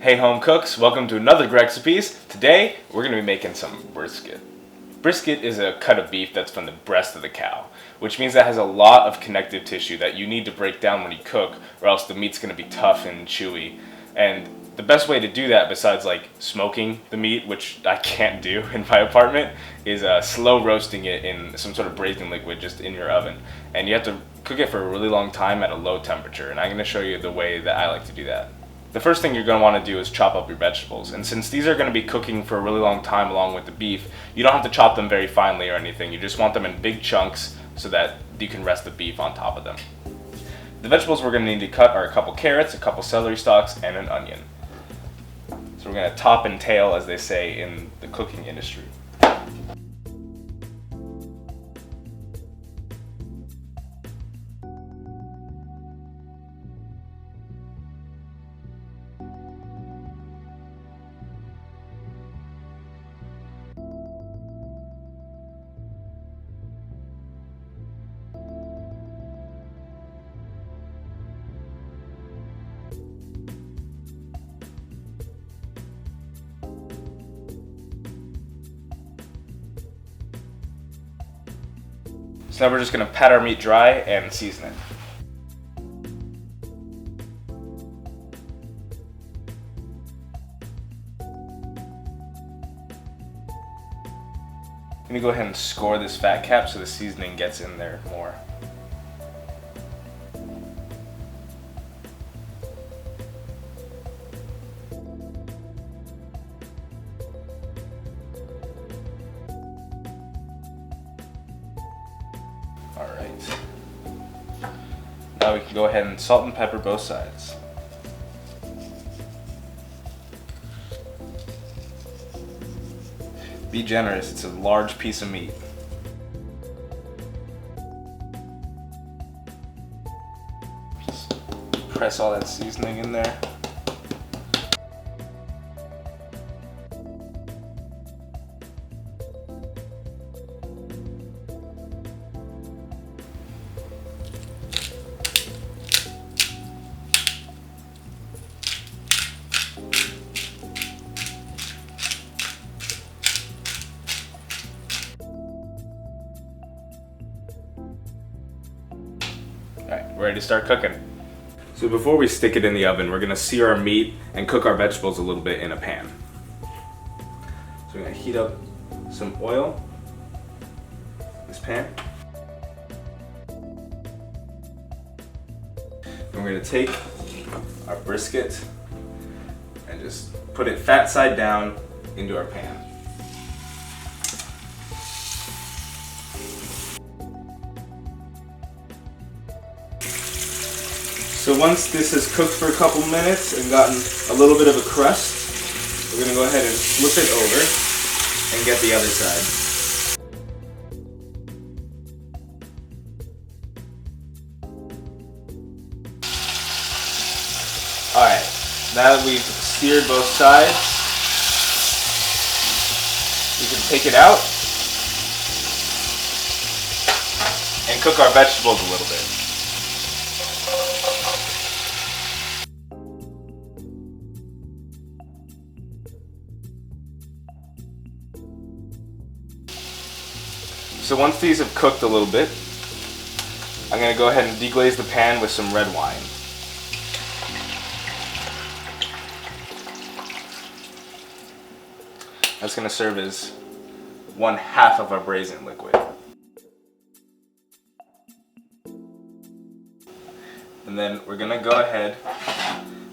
Hey home cooks, welcome to another Gregcipes. Today we're going to be making some brisket. Brisket is a cut of beef that's from the breast of the cow, which means that has a lot of connective tissue that you need to break down when you cook, or else the meat's going to be tough and chewy. And the best way to do that, besides like smoking the meat, which I can't do in my apartment, is slow roasting it in some sort of braising liquid just in your oven. And you have to cook it for a really long time at a low temperature, and I'm going to show you the way that I like to do that. The first thing you're going to want to do is chop up your vegetables, and since these are going to be cooking for a really long time along with the beef, you don't have to chop them very finely or anything. You just want them in big chunks so that you can rest the beef on top of them. The vegetables we're going to need to cut are a couple carrots, a couple celery stalks, and an onion. So we're going to top and tail, as they say in the cooking industry. So now we're just going to pat our meat dry and season it. I'm going to go ahead and score this fat cap so the seasoning gets in there more. Alright. Now we can go ahead and salt and pepper both sides. Be generous, it's a large piece of meat. Just press all that seasoning in there. Alright, we're ready to start cooking. So before we stick it in the oven, we're going to sear our meat and cook our vegetables a little bit in a pan. So we're going to heat up some oil in this pan. And we're going to take our brisket and just put it fat side down into our pan. So once this has cooked for a couple minutes and gotten a little bit of a crust, we're going to go ahead and flip it over and get the other side. Alright, now that we've seared both sides, we can take it out and cook our vegetables a little bit. So once these have cooked a little bit, I'm going to go ahead and deglaze the pan with some red wine. That's going to serve as 1/2 of our braising liquid. And then we're going to go ahead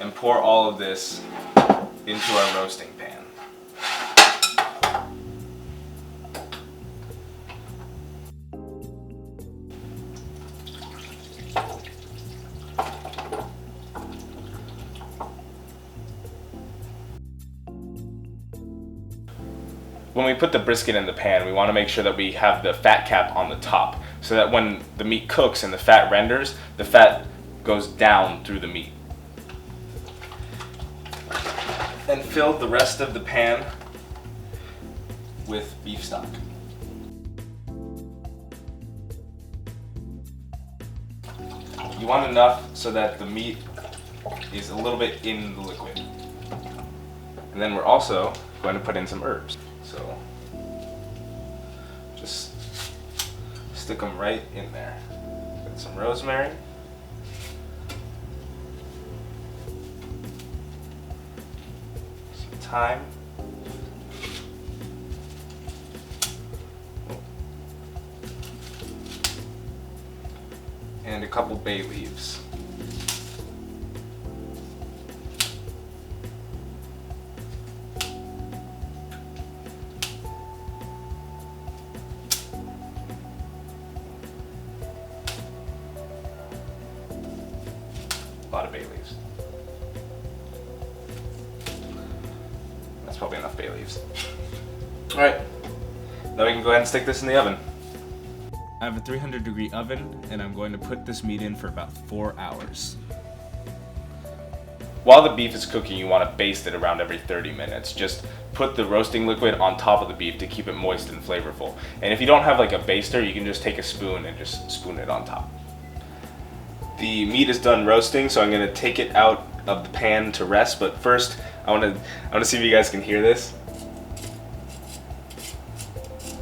and pour all of this into our roasting pan. When we put the brisket in the pan, we want to make sure that we have the fat cap on the top, so that when the meat cooks and the fat renders, the fat goes down through the meat. And fill the rest of the pan with beef stock. You want enough so that the meat is a little bit in the liquid. And then we're also going to put in some herbs. So just stick them right in there. Put some rosemary. Some thyme. And a couple bay leaves. A lot of bay leaves. That's probably enough bay leaves. Alright, now we can go ahead and stick this in the oven. I have a 300-degree oven, and I'm going to put this meat in for about 4 hours. While the beef is cooking, you want to baste it around every 30 minutes. Just put the roasting liquid on top of the beef to keep it moist and flavorful. And if you don't have like a baster, you can just take a spoon and just spoon it on top. The meat is done roasting, so I'm going to take it out of the pan to rest. But first, I want to see if you guys can hear this.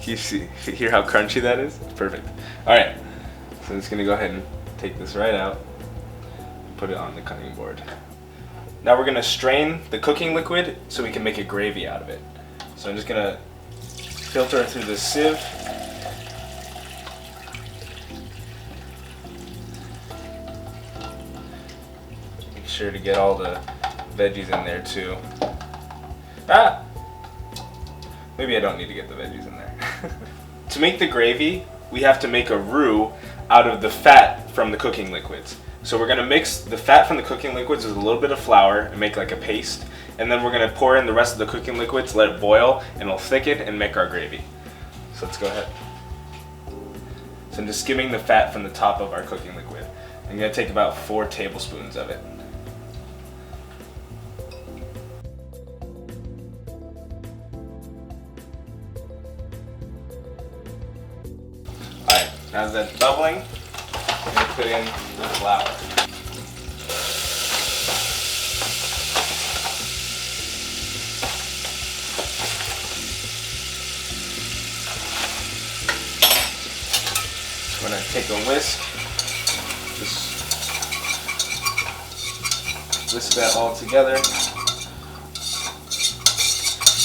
You hear how crunchy that is? Perfect. Alright, so I'm just going to go ahead and take this right out and put it on the cutting board. Now we're going to strain the cooking liquid so we can make a gravy out of it. So I'm just going to filter it through this sieve. Make sure to get all the veggies in there too. Ah! Maybe I don't need to get the veggies in there. To make the gravy, we have to make a roux out of the fat from the cooking liquids. So we're going to mix the fat from the cooking liquids with a little bit of flour and make like a paste. And then we're going to pour in the rest of the cooking liquids, let it boil, and it'll thicken and make our gravy. So let's go ahead. So I'm just skimming the fat from the top of our cooking liquid. I'm going to take about 4 tablespoons of it. Alright, now that that's bubbling, I'm going to put in the flour. I'm going to take a whisk, just whisk that all together. And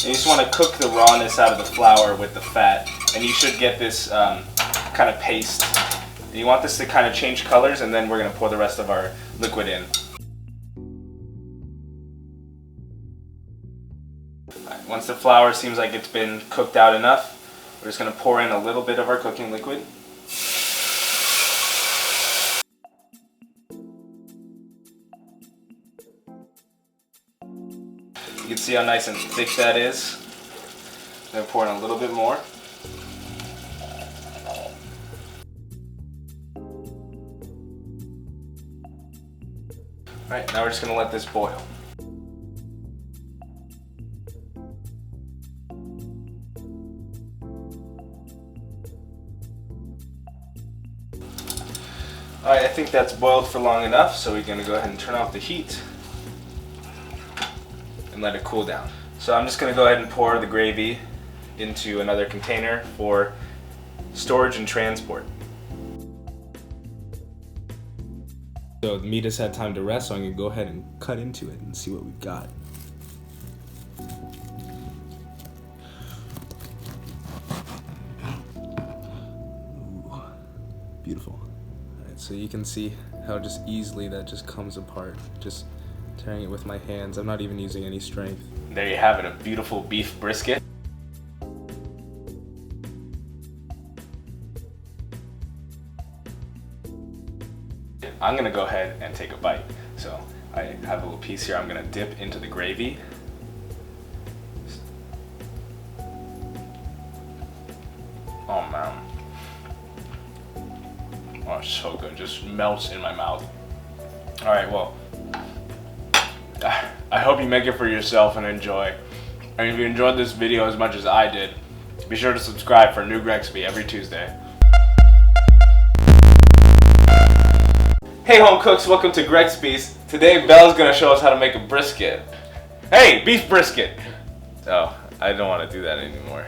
you just want to cook the rawness out of the flour with the fat, and you should get this kind of paste. You want this to kind of change colors, and then we're going to pour the rest of our liquid in. Right, once the flour seems like it's been cooked out enough, we're just going to pour in a little bit of our cooking liquid. You can see how nice and thick that is. I'm going to pour in a little bit more. Alright, now we're just going to let this boil. Alright, I think that's boiled for long enough, so we're going to go ahead and turn off the heat and let it cool down. So I'm just going to go ahead and pour the gravy into another container for storage and transport. So the meat has had time to rest, so I'm going to go ahead and cut into it and see what we've got. Ooh, beautiful. Alright, so you can see how just easily that just comes apart. Just tearing it with my hands. I'm not even using any strength. There you have it, a beautiful beef brisket. I'm gonna go ahead and take a bite. So I have a little piece here I'm gonna dip into the gravy. Oh man. Oh, it's so good, just melts in my mouth. Alright, well, I hope you make it for yourself and enjoy. And if you enjoyed this video as much as I did, be sure to subscribe for a new Gregcipes every Tuesday. Hey home cooks, welcome to Gregcipes. Today Belle's gonna show us how to make a brisket. Hey, beef brisket! Oh, I don't want to do that anymore.